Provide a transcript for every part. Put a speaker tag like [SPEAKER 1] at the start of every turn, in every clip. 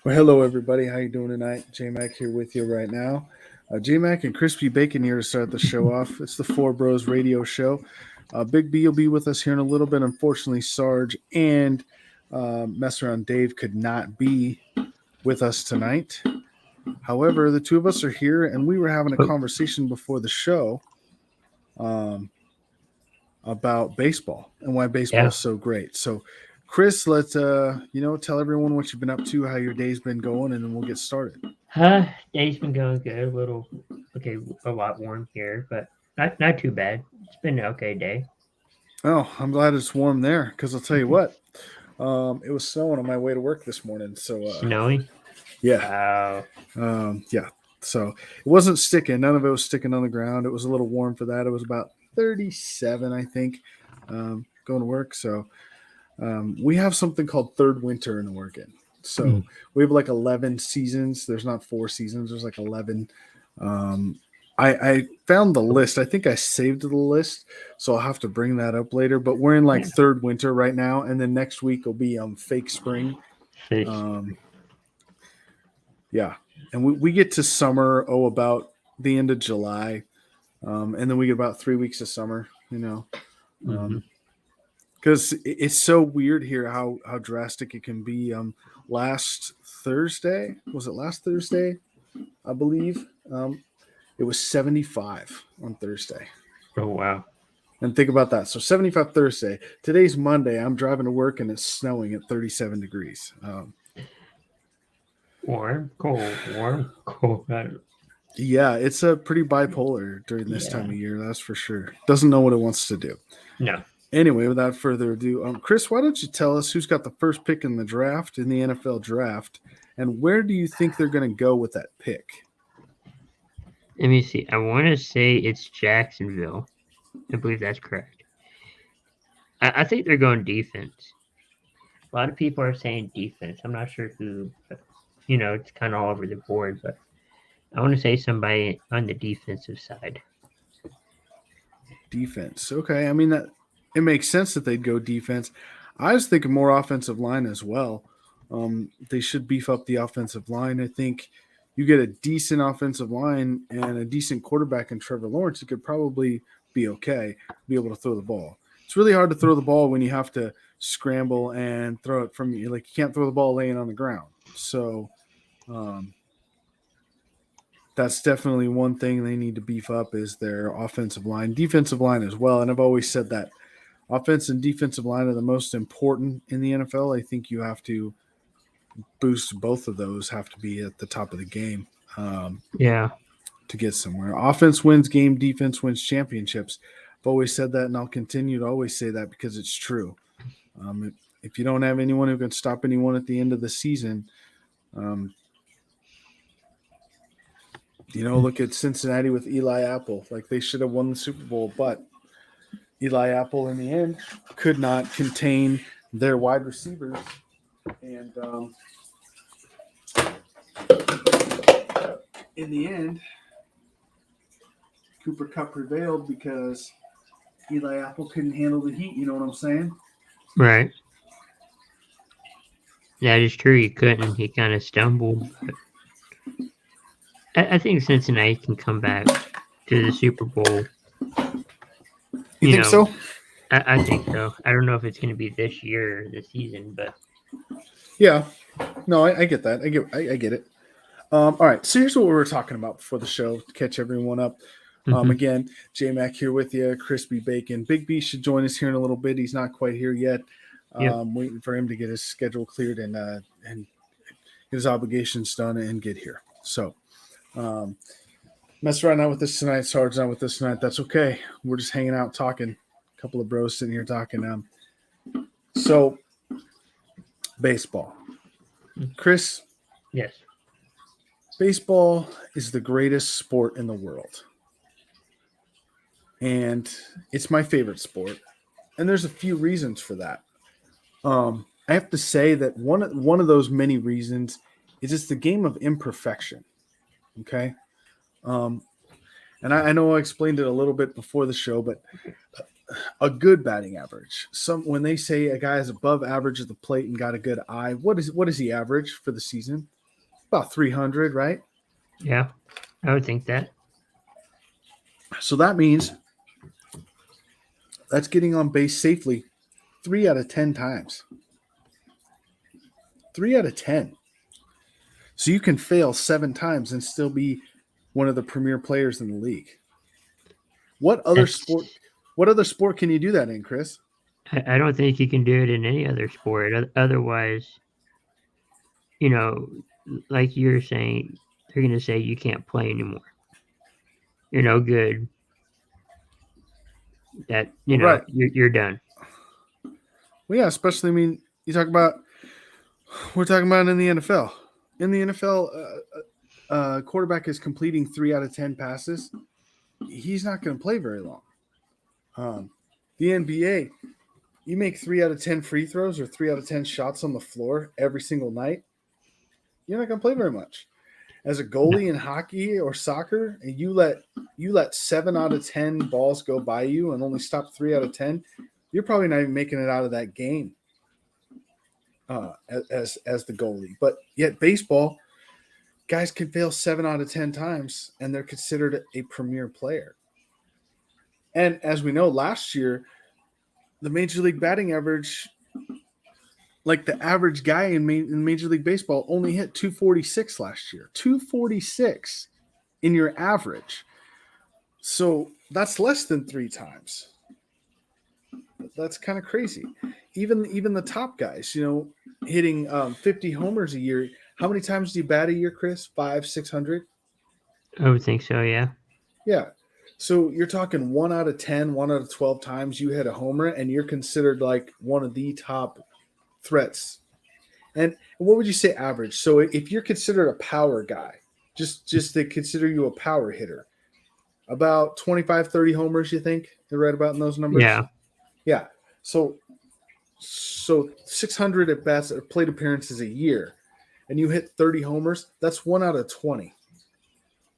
[SPEAKER 1] Well, hello everybody. How you doing tonight? J-Mac here with you right now. J-Mac and Crispy Bacon here to start the show off. It's the Four Bros Radio Show. Big B will be with us here in a little bit. Unfortunately, Sarge and Mess Around Dave could not be with us tonight. However, the two of us are here, and we were having a conversation before the show about baseball and why baseball is so great. So, Chris, let's tell everyone what you've been up to, how your day's been going, and then we'll get started.
[SPEAKER 2] Day's been going good. A lot warm here, but not too bad. It's been an okay day.
[SPEAKER 1] Oh, I'm glad it's warm there because I'll tell you what, it was snowing on my way to work this morning. So
[SPEAKER 2] snowy.
[SPEAKER 1] Yeah.
[SPEAKER 2] Wow.
[SPEAKER 1] Yeah. So it wasn't sticking. None of it was sticking on the ground. It was a little warm for that. It was about 37, I think, going to work. So we have something called third winter in Oregon. So we have like 11 seasons. There's not 4 seasons. There's like 11. I found the list. I think I saved the list, so I'll have to bring that up later. But we're in like third winter right now, and then next week will be fake spring. Yeah, and we get to summer about the end of July, and then we get about 3 weeks of summer. Because it's so weird here how drastic it can be. Last Thursday, was it last Thursday? I believe it was 75 on Thursday.
[SPEAKER 2] Oh, wow.
[SPEAKER 1] And think about that. So 75 Thursday. Today's Monday. I'm driving to work and it's snowing at 37 degrees.
[SPEAKER 2] Warm, cold.
[SPEAKER 1] Yeah, it's a pretty bipolar during this time of year. That's for sure. Doesn't know what it wants to do.
[SPEAKER 2] No.
[SPEAKER 1] Anyway, without further ado, Chris, why don't you tell us who's got the first pick in the draft, in the NFL draft, and where do you think they're going to go with that pick?
[SPEAKER 2] Let me see. I want to say it's Jacksonville. I believe that's correct. I think they're going defense. A lot of people are saying defense. I'm not sure who, it's kind of all over the board, but I want to say somebody on the defensive side.
[SPEAKER 1] Defense. Okay. I mean, it makes sense that they'd go defense. I was thinking more offensive line as well. They should beef up the offensive line. I think you get a decent offensive line and a decent quarterback in Trevor Lawrence, it could probably be okay, be able to throw the ball. It's really hard to throw the ball when you have to scramble and throw it from you. Like, you can't throw the ball laying on the ground. So that's definitely one thing they need to beef up is their offensive line, defensive line as well. And I've always said that offense and defensive line are the most important in the NFL. I think you have to boost both of those, have to be at the top of the game to get somewhere. Offense wins game, defense wins championships. I've always said that, and I'll continue to always say that because it's true. If you don't have anyone who can stop anyone at the end of the season, look at Cincinnati with Eli Apple. Like, they should have won the Super Bowl, but Eli Apple in the end could not contain their wide receivers. And in the end, Cooper Kupp prevailed because Eli Apple couldn't handle the heat. You know what I'm saying?
[SPEAKER 2] Right. That is true. He couldn't. He kind of stumbled. I think Cincinnati can come back to the Super Bowl.
[SPEAKER 1] You think so?
[SPEAKER 2] I think so. I don't know if it's going to be this year or this season, but
[SPEAKER 1] yeah. No, I get that. I get it. All right. So here's what we were talking about before the show to catch everyone up. Again, J-Mac here with you, Crispy Bacon. Big B should join us here in a little bit. He's not quite here yet. Waiting for him to get his schedule cleared and get his obligations done and get here. So, Mess around not with us tonight. Sarge's not with us tonight. That's okay. We're just hanging out talking. A couple of bros sitting here talking. So, baseball. Chris?
[SPEAKER 2] Yes.
[SPEAKER 1] Baseball is the greatest sport in the world. And it's my favorite sport. And there's a few reasons for that. I have to say that one of those many reasons is it's the game of imperfection. Okay. Um, and I know I explained it a little bit before the show, but a good batting average. When they say a guy is above average at the plate and got a good eye, what is he average for the season? About 300, right?
[SPEAKER 2] Yeah, I would think that.
[SPEAKER 1] So that means that's getting on base safely 3 out of 10 times. 3 out of 10. So you can fail 7 times and still be one of the premier players in the league. What other sport can you do that in, Chris?
[SPEAKER 2] I don't think you can do it in any other sport. Otherwise, you know, like you're saying, they're going to say you can't play anymore. You're no good. That
[SPEAKER 1] Right.
[SPEAKER 2] you're done.
[SPEAKER 1] Well, yeah, especially we're talking about in the NFL. In the NFL, quarterback is completing 3 out of 10 passes. He's not going to play very long. The NBA, you make 3 out of 10 free throws or 3 out of 10 shots on the floor every single night, you're not going to play very much. As a goalie in hockey or soccer, and you let 7 out of 10 balls go by you and only stop 3 out of 10, you're probably not even making it out of that game as the goalie. But yet baseball, guys can fail 7 out of 10 times, and they're considered a premier player. And as we know, last year, the Major League batting average, like the average guy in Major League Baseball, only hit 246 last year. 246 in your average. So that's less than 3 times. That's kind of crazy. Even the top guys, hitting 50 homers a year. How many times do you bat a year, Chris? 500, 600?
[SPEAKER 2] I would think so, yeah.
[SPEAKER 1] Yeah. So you're talking 1 out of 10, 1 out of 12 times you hit a homer, and you're considered like one of the top threats. And what would you say average? So if you're considered a power guy, just to consider you a power hitter, about 25, 30 homers, you think? They're right about in those numbers?
[SPEAKER 2] Yeah.
[SPEAKER 1] Yeah. So 600 at bats or plate appearances a year, and you hit 30 homers, that's 1 out of 20.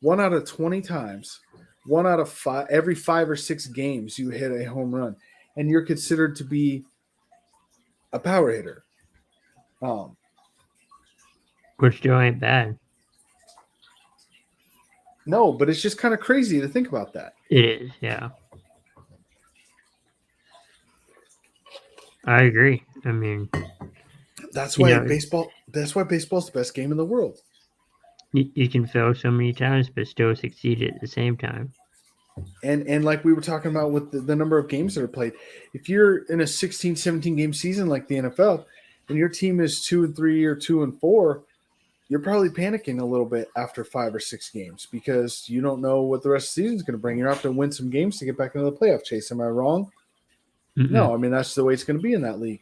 [SPEAKER 1] 1 out of 20 times, 1 out of 5, every 5 or 6 games you hit a home run, and you're considered to be a power hitter.
[SPEAKER 2] Which still ain't bad.
[SPEAKER 1] No, but it's just kind of crazy to think about that.
[SPEAKER 2] It is, yeah. I agree. I mean,
[SPEAKER 1] that's why baseball's the best game in the world.
[SPEAKER 2] You can fail so many times, but still succeed at the same time.
[SPEAKER 1] And like we were talking about with the number of games that are played, if you're in a 16, 17 game season like the NFL, and your team is 2-3 or 2-4, you're probably panicking a little bit after 5 or 6 games because you don't know what the rest of the season is going to bring. You're going to have to win some games to get back into the playoff chase. Am I wrong? Mm-mm. No, I mean, that's the way it's going to be in that league.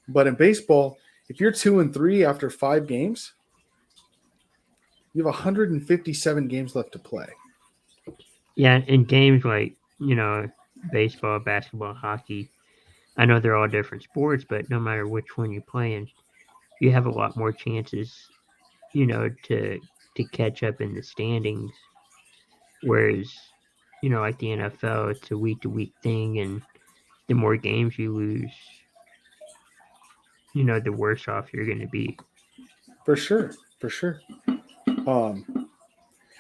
[SPEAKER 1] But in baseball, if you're 2-3 after 5 games, you have 157 games left to play.
[SPEAKER 2] Yeah, in games like, baseball, basketball, hockey, I know they're all different sports, but no matter which one you're playing, you have a lot more chances, to catch up in the standings. Whereas, like the NFL, it's a week-to-week thing, and the more games you lose, the worse off you're going to be.
[SPEAKER 1] For sure.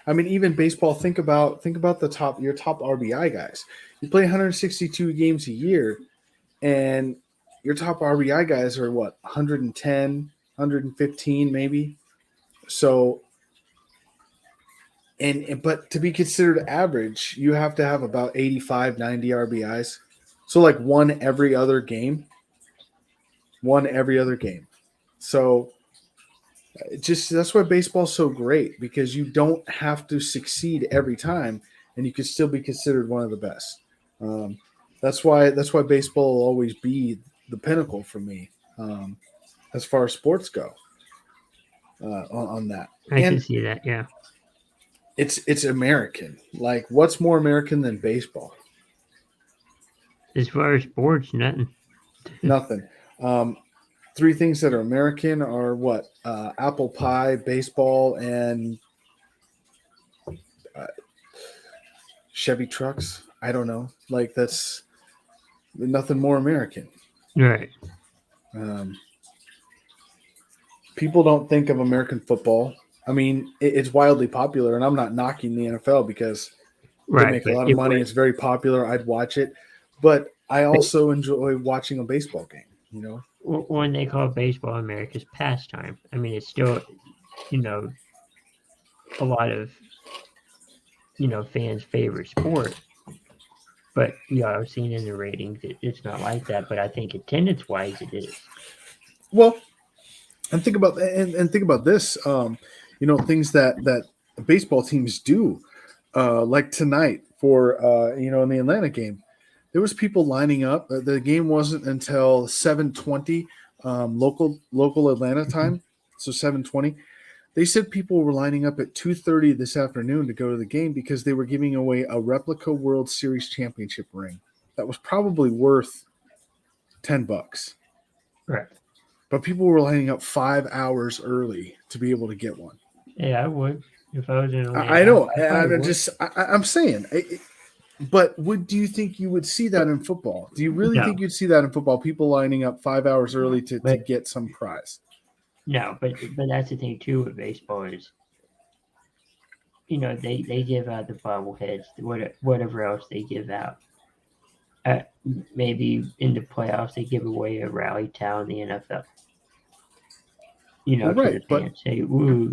[SPEAKER 1] I mean, even baseball, think about your top RBI guys. You play 162 games a year, and your top RBI guys are what, 110, 115 maybe? So, but to be considered average, you have to have about 85, 90 RBIs. So like one every other game. So that's why baseball's so great, because you don't have to succeed every time, and you can still be considered one of the best. That's why baseball will always be the pinnacle for me, as far as sports go. On that.
[SPEAKER 2] I can
[SPEAKER 1] And
[SPEAKER 2] see that. Yeah.
[SPEAKER 1] it's American. Like, what's more American than baseball?
[SPEAKER 2] As far as sports, nothing.
[SPEAKER 1] Nothing. Um, three things that are American are what? Apple pie, baseball, and uh, Chevy trucks. I don't know. Like, that's nothing more American.
[SPEAKER 2] Right.
[SPEAKER 1] Um, People don't think of American football. I mean, it's wildly popular, and I'm not knocking the NFL because they
[SPEAKER 2] Right.
[SPEAKER 1] make a
[SPEAKER 2] But
[SPEAKER 1] lot of
[SPEAKER 2] it
[SPEAKER 1] money.
[SPEAKER 2] was.
[SPEAKER 1] It's very popular. I'd watch it, but I
[SPEAKER 2] But
[SPEAKER 1] also enjoy watching a baseball game. You know,
[SPEAKER 2] when they call baseball America's pastime, I mean, it's still, you know, a lot of fans' favorite sport. But yeah, I've seen in the ratings it's not like that. But I think attendance wise, it is.
[SPEAKER 1] well, and think about this. Things that baseball teams do, like tonight for in the Atlanta game, there was people lining up. The game wasn't until 7:20 local Atlanta
[SPEAKER 2] Mhm.
[SPEAKER 1] time, so 7:20. They said people were lining up at 2:30 this afternoon to go to the game because they were giving away a replica World Series championship ring that was probably worth $10.
[SPEAKER 2] Right.
[SPEAKER 1] But people were lining up 5 hours early to be able to get one.
[SPEAKER 2] Yeah, I would if I was in
[SPEAKER 1] I
[SPEAKER 2] Atlanta.
[SPEAKER 1] know.
[SPEAKER 2] I probably would.
[SPEAKER 1] I'm saying. But do you think you would see that
[SPEAKER 2] But
[SPEAKER 1] in football? Do you really
[SPEAKER 2] no,
[SPEAKER 1] think you'd see that in football? People lining up 5 hours early to
[SPEAKER 2] but
[SPEAKER 1] get some prize.
[SPEAKER 2] no, but that's the thing too with baseball is they give out the bobbleheads, whatever else they give out. Uh, Maybe in the playoffs they give away a rally towel in the NFL.
[SPEAKER 1] Well,
[SPEAKER 2] To the
[SPEAKER 1] right. But
[SPEAKER 2] fans, say woo,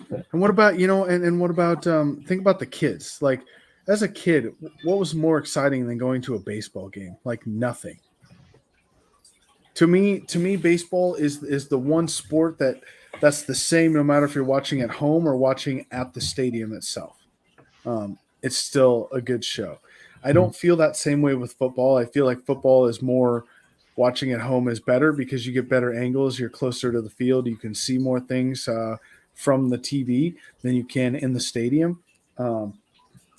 [SPEAKER 2] But
[SPEAKER 1] and what about and what about think about the kids? Like, as a kid, what was more exciting than going to a baseball game? Like, nothing. To me, baseball is the one sport that's the same no matter if you're watching at home or watching at the stadium itself. It's still a good show. I
[SPEAKER 2] mm,
[SPEAKER 1] don't feel that same way with football. I feel like football is more watching at home is better because you get better angles. You're closer to the field. You can see more things from the TV than you can in the stadium. Um,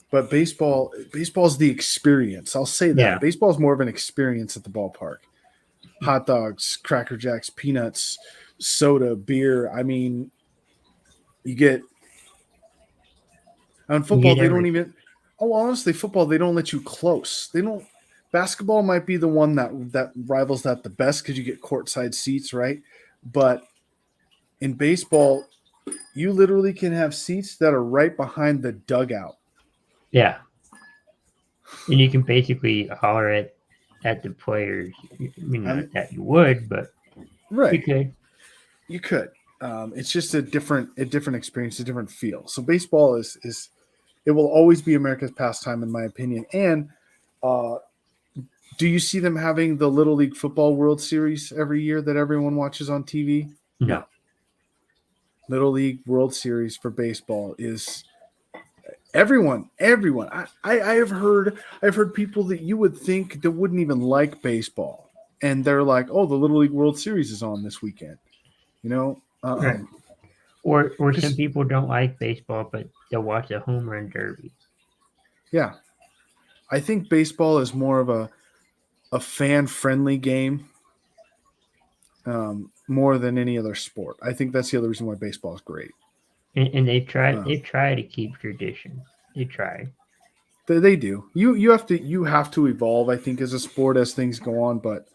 [SPEAKER 1] but baseball is the experience. I'll say that
[SPEAKER 2] yeah,
[SPEAKER 1] baseball is more of an experience at the ballpark. Hot dogs, Cracker Jacks, peanuts, soda, beer. I mean, you get on
[SPEAKER 2] you
[SPEAKER 1] football.
[SPEAKER 2] get
[SPEAKER 1] They don't
[SPEAKER 2] everything.
[SPEAKER 1] even. Oh, honestly, football they don't let you close. They don't. Basketball might be the one that rivals that the best because you get courtside seats, right? But in baseball, you literally can have seats that are right behind the dugout.
[SPEAKER 2] Yeah, and you can basically holler at the players. I mean, not
[SPEAKER 1] I'm
[SPEAKER 2] that you would, but you
[SPEAKER 1] right.
[SPEAKER 2] could.
[SPEAKER 1] You could. It's just a different experience, a different feel. So baseball is it will always be America's pastime, in my opinion. And uh, do you see them having the Little League Football World Series every year that everyone watches on TV?
[SPEAKER 2] No,
[SPEAKER 1] No. Little League World Series for baseball is everyone. I've heard people that you would think that wouldn't even like baseball, and they're like, "Oh, the Little League World Series is on this weekend." You know,
[SPEAKER 2] right. Or some
[SPEAKER 1] because
[SPEAKER 2] people don't like baseball, but they'll watch a home run derby.
[SPEAKER 1] yeah, I think baseball is more of a fan friendly game more than any other sport. I think that's the other reason why baseball is great.
[SPEAKER 2] And
[SPEAKER 1] Uh,
[SPEAKER 2] they try to keep tradition. They try.
[SPEAKER 1] they do. You have to evolve. I think as a sport as things go on, but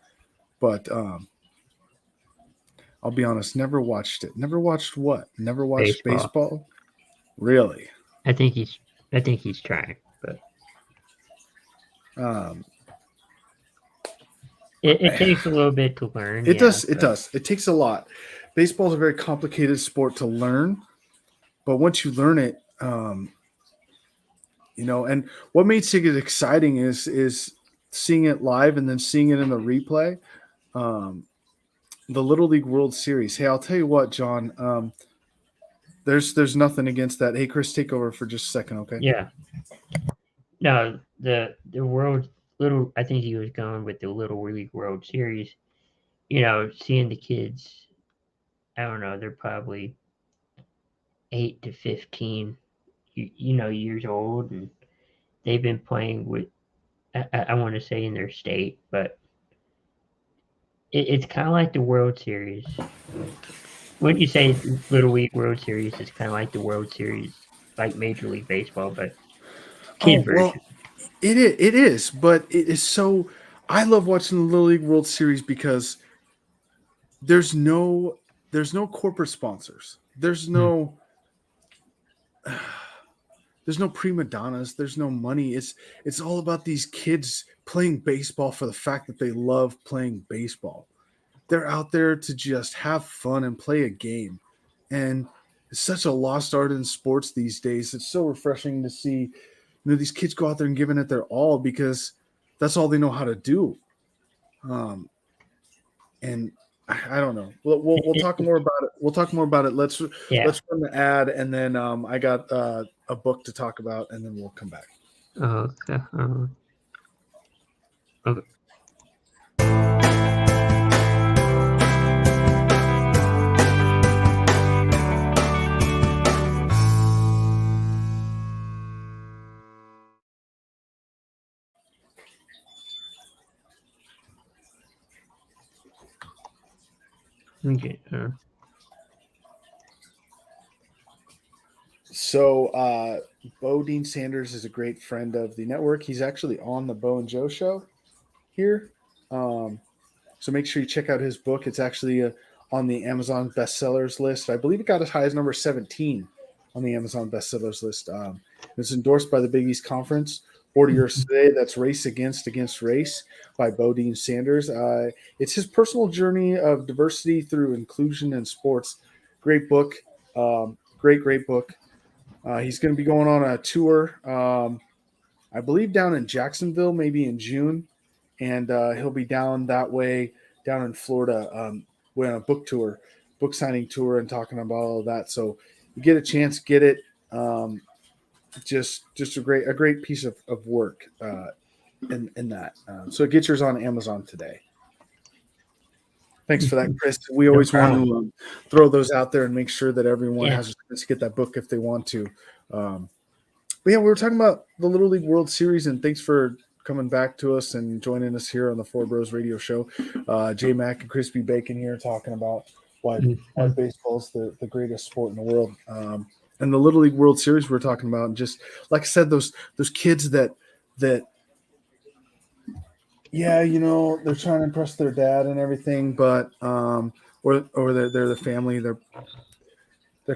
[SPEAKER 1] I'll be honest. Never watched it. Never watched what? Never watched
[SPEAKER 2] Baseball.
[SPEAKER 1] baseball. Really?
[SPEAKER 2] I think he's trying, but
[SPEAKER 1] Um,
[SPEAKER 2] it takes a little bit to learn,
[SPEAKER 1] it
[SPEAKER 2] yeah.
[SPEAKER 1] does. It
[SPEAKER 2] But
[SPEAKER 1] does. It takes a lot. Baseball is a very complicated sport to learn, but once you learn it, and what makes it exciting is seeing it live and then seeing it in the replay. Um, the Little League World Series. Hey, I'll tell you what, John. There's nothing against that. Hey, Chris, take over for just a second, okay?
[SPEAKER 2] yeah, no, the world little. I think he was going with the Little League World Series. Seeing the kids. I don't know. They're probably 8 to 15, years old, and they've been playing with, I want to say in their state, but it's kind of like the World Series. Wouldn't you say Little League World Series is kind of like the World Series, like Major League Baseball, but kid
[SPEAKER 1] Oh well,
[SPEAKER 2] version?
[SPEAKER 1] it is, but it is so. I love watching the Little League World Series because there's no corporate sponsors.
[SPEAKER 2] Hmm.
[SPEAKER 1] There's no prima donnas. There's no money. It's all about these kids playing baseball for the fact that they love playing baseball. They're out there to just have fun and play a game. And it's such a lost art in sports these days. It's so refreshing to see, these kids go out there and giving it their all because that's all they know how to do. Um, and I don't know. We'll talk more about it. We'll talk more about it. Let's
[SPEAKER 2] Yeah.
[SPEAKER 1] run the ad, and then I got a book to talk about, and then we'll come back.
[SPEAKER 2] Okay. Okay. Okay.
[SPEAKER 1] So, Bo Dean Sanders is a great friend of the network. He's actually on the Bo and Joe show here. So make sure you check out his book. It's actually on the Amazon bestsellers list. I believe it got as high as number 17 on the Amazon bestsellers list. It's endorsed by the Big East Conference. Order yours today. That's Race Against Race by Bo Dean Sanders. It's his personal journey of diversity through inclusion in sports. Great book. Great book. He's going to be going on a tour, I believe, down in Jacksonville, maybe in June, and he'll be down that way, down in Florida, on a book signing tour, and talking about all of that. So, you get a chance, get it. Just a great piece of work in that. So, get yours on Amazon today. Thanks for that, Chris. We always want to throw those out there and make sure that everyone has a chance to get that book if they want to. But yeah, we were talking about the Little League World Series, and thanks for coming back to us and joining us here on the Four Bros Radio Show. J Mac and Crispy Bacon here talking about why baseball is the greatest sport in the world. And the Little League World Series we're talking about, and just like I said, those kids that yeah, they're trying to impress their dad and everything, but or they're the family, their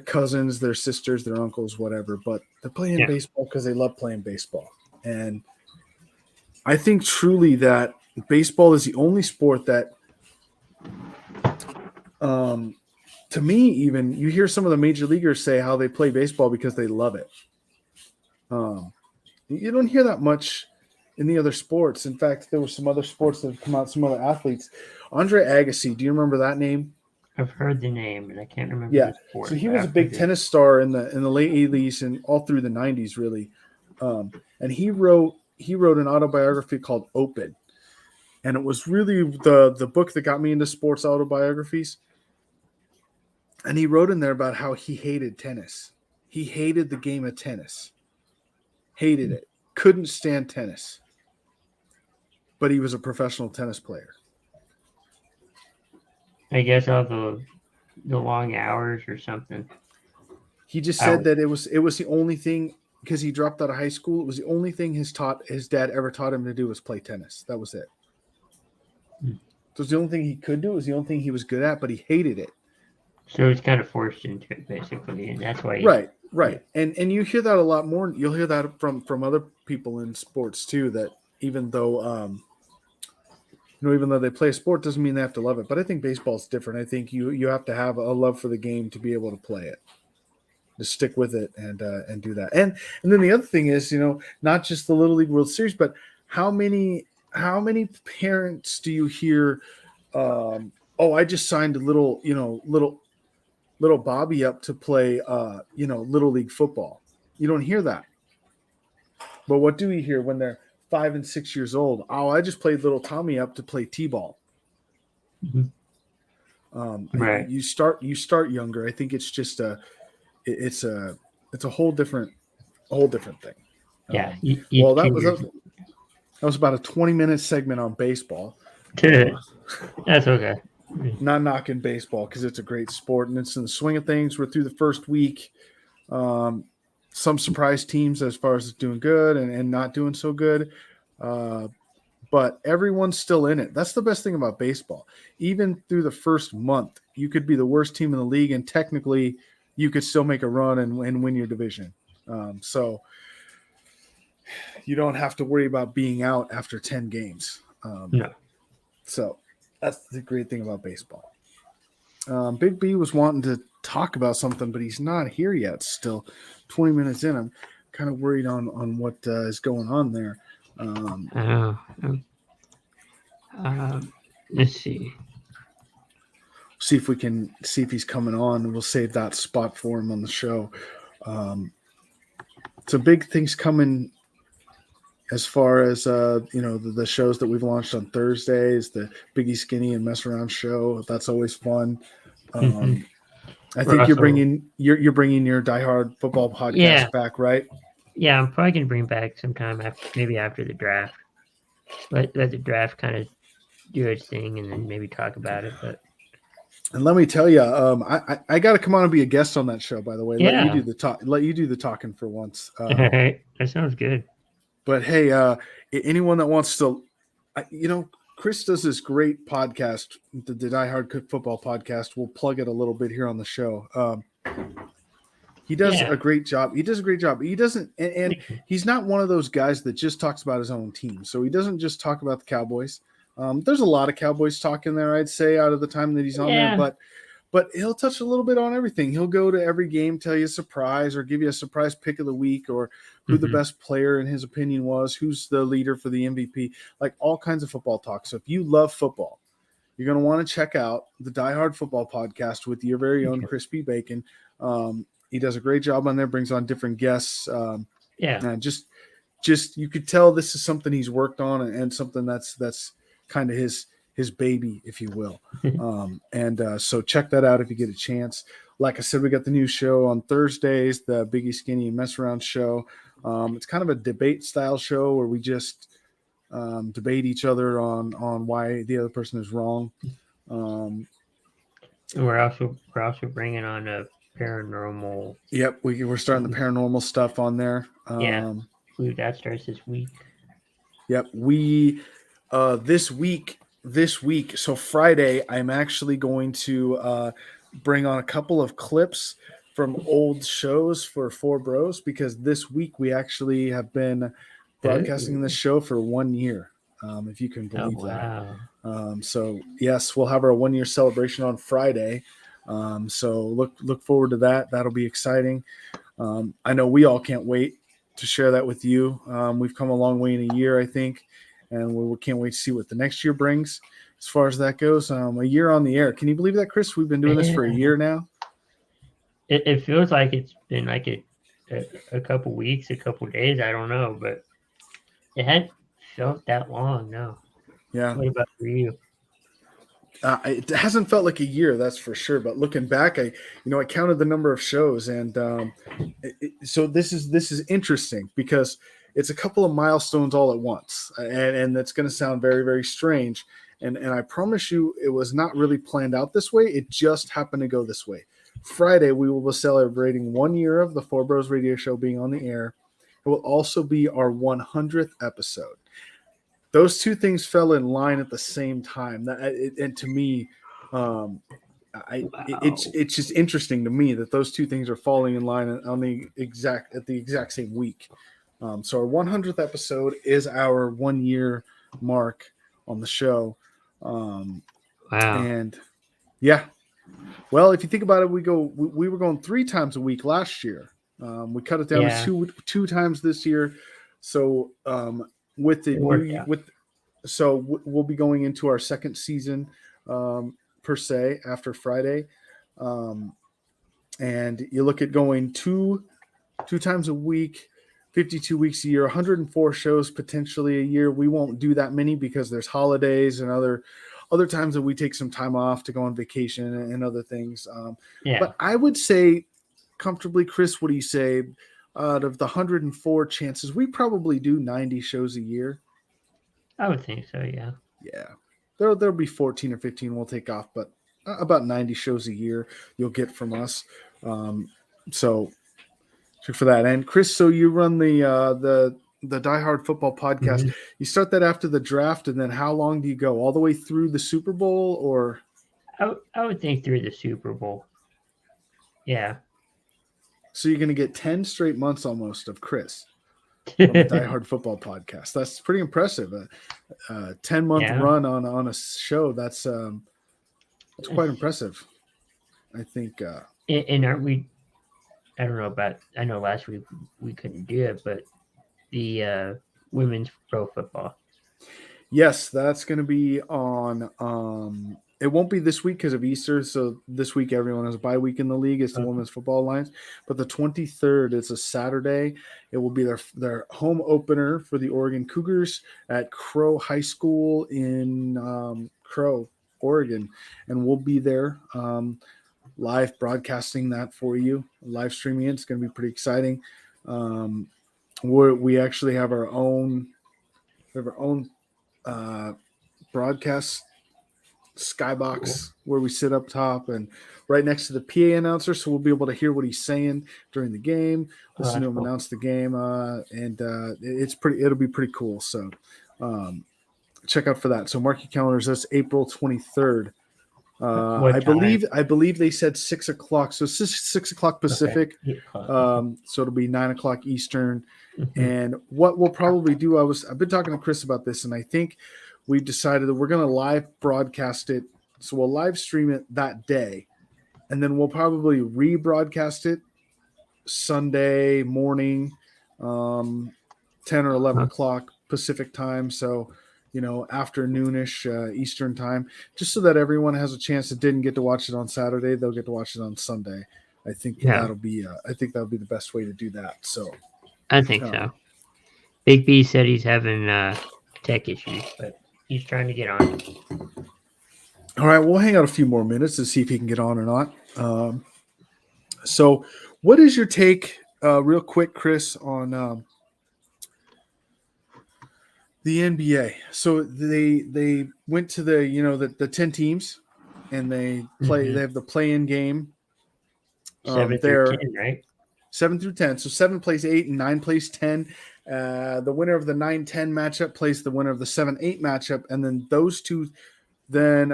[SPEAKER 1] cousins, their sisters, their uncles, whatever, but they're playing baseball because they love playing baseball. And I think truly that baseball is the only sport that, to me, even you hear some of the major leaguers say how they play baseball because they love it. You don't hear that much in the other sports. In fact, there were some other sports that have come out, some other athletes. Andre Agassi, do you remember that name?
[SPEAKER 2] I've heard the name, and I can't remember
[SPEAKER 1] Yeah.
[SPEAKER 2] the sport.
[SPEAKER 1] So he was a big tennis star in the late 80s and all through the 90s, really. And he wrote an autobiography called Open. And it was really the book that got me into sports autobiographies. And he wrote in there about how he hated tennis. He hated the game of tennis. Hated it. Couldn't stand tennis. But he was a professional tennis player.
[SPEAKER 2] I guess all the long hours or something.
[SPEAKER 1] He just said that it was the only thing, because he dropped out of high school. It was the only thing his dad ever taught him to do was play tennis. That was it. So it was the only thing he could do. It was the only thing he was good at, but he hated it.
[SPEAKER 2] So he's kind of forced into it, basically, and that's why.
[SPEAKER 1] Right. And you hear that a lot more. You'll hear that from other people in sports too. That even though even though they play a sport, doesn't mean they have to love it. But I think baseball is different. I think you have to have a love for the game to be able to play it, to stick with it and do that. And then the other thing is, not just the Little League World Series, but how many parents do you hear? I just signed a little Bobby up to play, Little League football. You don't hear that. But what do you hear when they're 5 and 6 years old? Oh, I just played little Tommy up to play T-ball.
[SPEAKER 2] Mm-hmm. Right.
[SPEAKER 1] You start younger. I think it's just it's a whole different thing.
[SPEAKER 2] Yeah.
[SPEAKER 1] Well, that was about a 20-minute segment on baseball.
[SPEAKER 2] That's okay.
[SPEAKER 1] Not knocking baseball because it's a great sport and it's in the swing of things. We're through the first week. Some surprise teams as far as doing good and not doing so good. But everyone's still in it. That's the best thing about baseball. Even through the first month, you could be the worst team in the league, and technically you could still make a run and win your division. So you don't have to worry about being out after 10 games.
[SPEAKER 2] No.
[SPEAKER 1] So that's the great thing about baseball. Big B was wanting to talk about something, but he's not here yet. Still 20 minutes in. I'm kind of worried on what is going on there.
[SPEAKER 2] Let's see.
[SPEAKER 1] See if we can see if he's coming on, and we'll save that spot for him on the show. So big things coming as far as the shows that we've launched on Thursdays, the Biggie Skinny and Mess Around show. That's always fun. I think you're bringing your Die Hard football podcast back, right?
[SPEAKER 2] Yeah, I'm probably gonna bring back sometime after the draft. Let the draft kind of do its thing, and then maybe talk about it. But
[SPEAKER 1] and let me tell you, I got to come on and be a guest on that show. By the way, let you do the talking for once.
[SPEAKER 2] All right, that sounds good.
[SPEAKER 1] But hey, anyone that wants to, Chris does this great podcast, the Die Hard Football podcast. We'll plug it a little bit here on the show. He does a great job. He doesn't, and he's not one of those guys that just talks about his own team. So he doesn't just talk about the Cowboys. There's a lot of Cowboys talk in there, I'd say, out of the time that he's on there. But he'll touch a little bit on everything. He'll go to every game, tell you a surprise, or give you a surprise pick of the week, or who the best player in his opinion was, who's the leader for the MVP, like all kinds of football talk. So if you love football, you're going to want to check out the Die Hard Football podcast with your very own Crispy Bacon. He does a great job on there, brings on different guests. And just you could tell this is something he's worked on and something that's kind of his baby, if you will. So check that out if you get a chance. Like I said, we got the new show on Thursdays, the Biggie Skinny and Mess Around show. It's kind of a debate style show where we just debate each other on why the other person is wrong.
[SPEAKER 2] We're also bringing on a paranormal.
[SPEAKER 1] Yep, we're starting the paranormal stuff on there.
[SPEAKER 2] That starts this week.
[SPEAKER 1] Yep, we this week. So Friday, I'm actually going to bring on a couple of clips from old shows for Four Bros, because this week we actually have been broadcasting this show for 1 year. If you can believe that. So yes, we'll have our 1 year celebration on Friday. So look forward to that. That'll be exciting. I know we all can't wait to share that with you. We've come a long way in a year, I think, and we can't wait to see what the next year brings as far as that goes. A year on the air. Can you believe that, Chris? We've been doing this for a year now.
[SPEAKER 2] It feels like it's been like a couple weeks, a couple days. I don't know, but it hadn't felt that long. No.
[SPEAKER 1] Yeah.
[SPEAKER 2] What about for you?
[SPEAKER 1] It hasn't felt like a year, that's for sure. But looking back, I counted the number of shows, and so this is interesting because it's a couple of milestones all at once, and that's going to sound very, very strange. And I promise you, it was not really planned out this way. It just happened to go this way. Friday, we will be celebrating 1 year of the Four Bros Radio Show being on the air. It will also be our 100th episode. Those two things fell in line at the same time. And to me, it's just interesting to me that those two things are falling in line at the exact same week. So our 100th episode is our 1 year mark on the show. And yeah, well, if you think about it, we were going 3 times a week last year. We cut it down to two times this year. So we'll be going into our second season per se after Friday. And you look at going two times a week, 52 weeks a year, 104 shows potentially a year. We won't do that many because there's holidays and other times that we take some time off to go on vacation and other things. But I would say comfortably, Chris, what do you say? Out of the 104 chances, we probably do 90 shows a year.
[SPEAKER 2] I would think so, yeah.
[SPEAKER 1] Yeah. There'll be 14 or 15 we'll take off, but about 90 shows a year you'll get from us. So check for that. And Chris, so you run the Die Hard Football podcast.
[SPEAKER 2] Mhm.
[SPEAKER 1] You start that after the draft, and then how long do you go? All the way through the Super Bowl, or
[SPEAKER 2] I would think through the Super Bowl. Yeah.
[SPEAKER 1] so you're going to get 10 straight months almost of Chris from the Die Hard Football podcast. That's pretty impressive. A 10-month
[SPEAKER 2] Yeah.
[SPEAKER 1] run on a show. That's quite impressive. I think.
[SPEAKER 2] And aren't we? I don't know about. I know last week we couldn't do it, but the women's pro football.
[SPEAKER 1] Yes, that's going to be on. It won't be this week because of Easter. So this week everyone has a bye week in the league. It's the Women's Football Alliance. But the 23rd, it's a Saturday. It will be their home opener for the Oregon Cougars at Crow High School in Crow, Oregon, and we'll be there live broadcasting that for you, live streaming it. It's going to be pretty exciting. We actually have our own. We have our own broadcast skybox where we sit up top and right next to the PA announcer, so we'll be able to hear what he's saying during the game, listen to him announce the game, and it'll be pretty cool. So check out for that. So mark your calendars. That's April 23rd. I believe they said 6 o'clock. So 6 o'clock Pacific.
[SPEAKER 2] Okay.
[SPEAKER 1] So it'll be 9 o'clock Eastern. And what we'll probably do, I've been talking to Chris about this, and I think we've decided that we're going to live broadcast it. So we'll live stream it that day, and then we'll probably rebroadcast it Sunday morning, 10 or 11 o'clock Pacific time. So, afternoonish Eastern time, just so that everyone has a chance that didn't get to watch it on Saturday. They'll get to watch it on Sunday. I think that'll be the best way to do that. So
[SPEAKER 2] I think so. Big B said he's having tech issues, but he's trying to get on.
[SPEAKER 1] All right, we'll hang out a few more minutes to see if he can get on or not. So what is your take, real quick, Chris, on the NBA? So they went to the 10 teams, and they play. They have the play-in game.
[SPEAKER 2] 7 through 10, right?
[SPEAKER 1] 7 through 10. So 7 plays 8 and 9 plays 10. The winner of the 9-10 matchup plays the winner of the 7-8 matchup, and then those two, then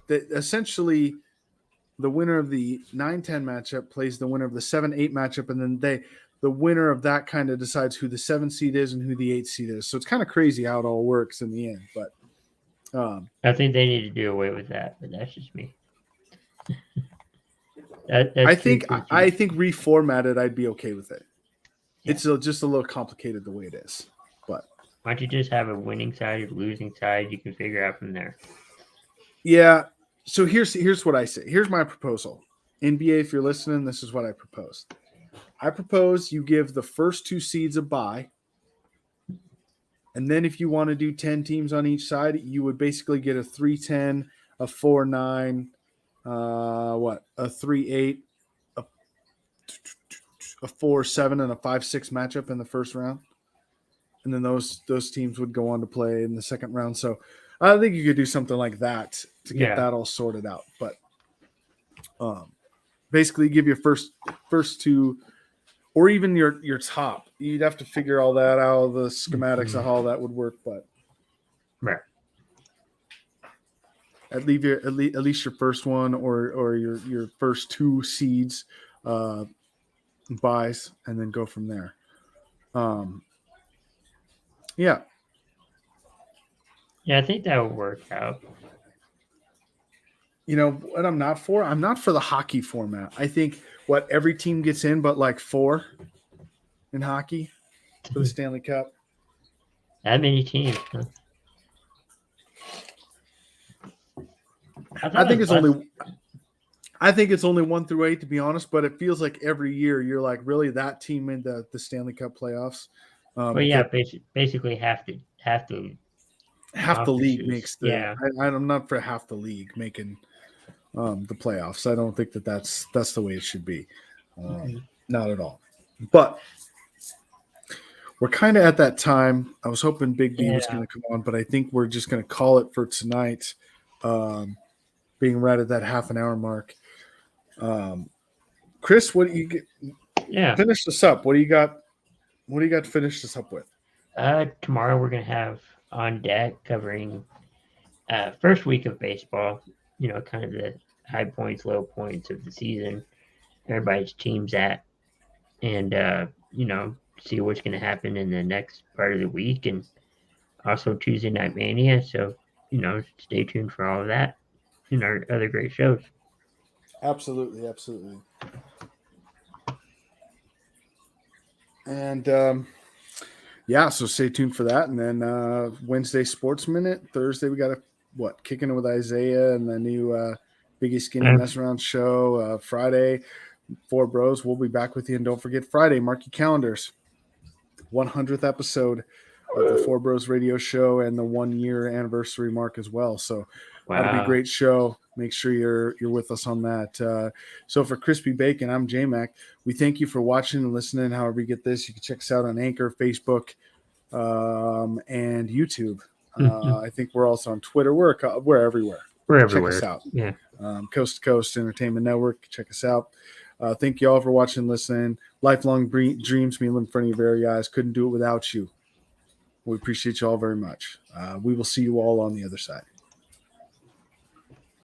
[SPEAKER 1] essentially the winner of the 9-10 matchup plays the winner of the 7-8 matchup, and then the winner of that kind of decides who the 7 seed is and who the 8 seed is. So it's kind of crazy how it all works in the end. But
[SPEAKER 2] I think they need to do away with that, but that's just me.
[SPEAKER 1] I think reformatted, I'd be okay with it. Yeah. It's just a little complicated the way it is. But
[SPEAKER 2] why don't you just have a winning side, a losing side? You can figure out from there.
[SPEAKER 1] Yeah. So here's what I say. Here's my proposal. NBA, if you're listening, this is what I propose. I propose you give the first 2 seeds a bye. And then if you want to do 10 teams on each side, you would basically get a 3-10, a 4-9, a 3-8, a 4-7, and a 5-6 matchup in the first round. And then those teams would go on to play in the second round. So I think you could do something like that to get that all sorted out. But basically give your first 2, or even your top. You'd have to figure all that out, the schematics of how that would work. But
[SPEAKER 2] right.
[SPEAKER 1] At least your first one or your first 2 seeds buys, and then go from there. Yeah,
[SPEAKER 2] I think that would work out.
[SPEAKER 1] You know what I'm not for? I'm not for the hockey format. I think every team gets in, but like 4 in hockey for the Stanley Cup.
[SPEAKER 2] That many teams, huh?
[SPEAKER 1] I think it's only 1 through 8, to be honest, but it feels like every year you're like, really, that team in the Stanley Cup playoffs.
[SPEAKER 2] Basically half the
[SPEAKER 1] league makes the. Yeah. I'm not for half the league making the playoffs. I don't think that's the way it should be. Not at all. But we're kind of at that time. I was hoping Big B was going to come on, but I think we're just going to call it for tonight, being right at that half an hour mark. Chris, what do you get?
[SPEAKER 2] Yeah.
[SPEAKER 1] Finish this up. What do you got? What do you got to finish this up with?
[SPEAKER 2] Tomorrow we're going to have on deck covering first week of baseball, kind of the high points, low points of the season, everybody's teams at, and, see what's going to happen in the next part of the week, and also Tuesday Night Mania. So, stay tuned for all of that and our other great shows.
[SPEAKER 1] Absolutely. And, so stay tuned for that. And then Wednesday Sports Minute. Thursday we got kicking it with Isaiah and the new Biggie Skinny Mess Around show. Friday, Four Bros. We'll be back with you. And don't forget Friday, mark your calendars. 100th episode of the Four Bros radio show and the 1 year anniversary mark as well. So that'll be a great show. Make sure you're with us on that. So for Crispy Bacon, I'm J-Mac. We thank you for watching and listening. However you get this, you can check us out on Anchor, Facebook, and YouTube. I think we're also on Twitter. We're everywhere.
[SPEAKER 2] We're everywhere.
[SPEAKER 1] Check us out.
[SPEAKER 2] Yeah.
[SPEAKER 1] Coast to Coast Entertainment Network. Check us out. Thank you all for watching and listening. Lifelong dreams me in front of your very eyes. Couldn't do it without you. We appreciate you all very much. We will see you all on the other side.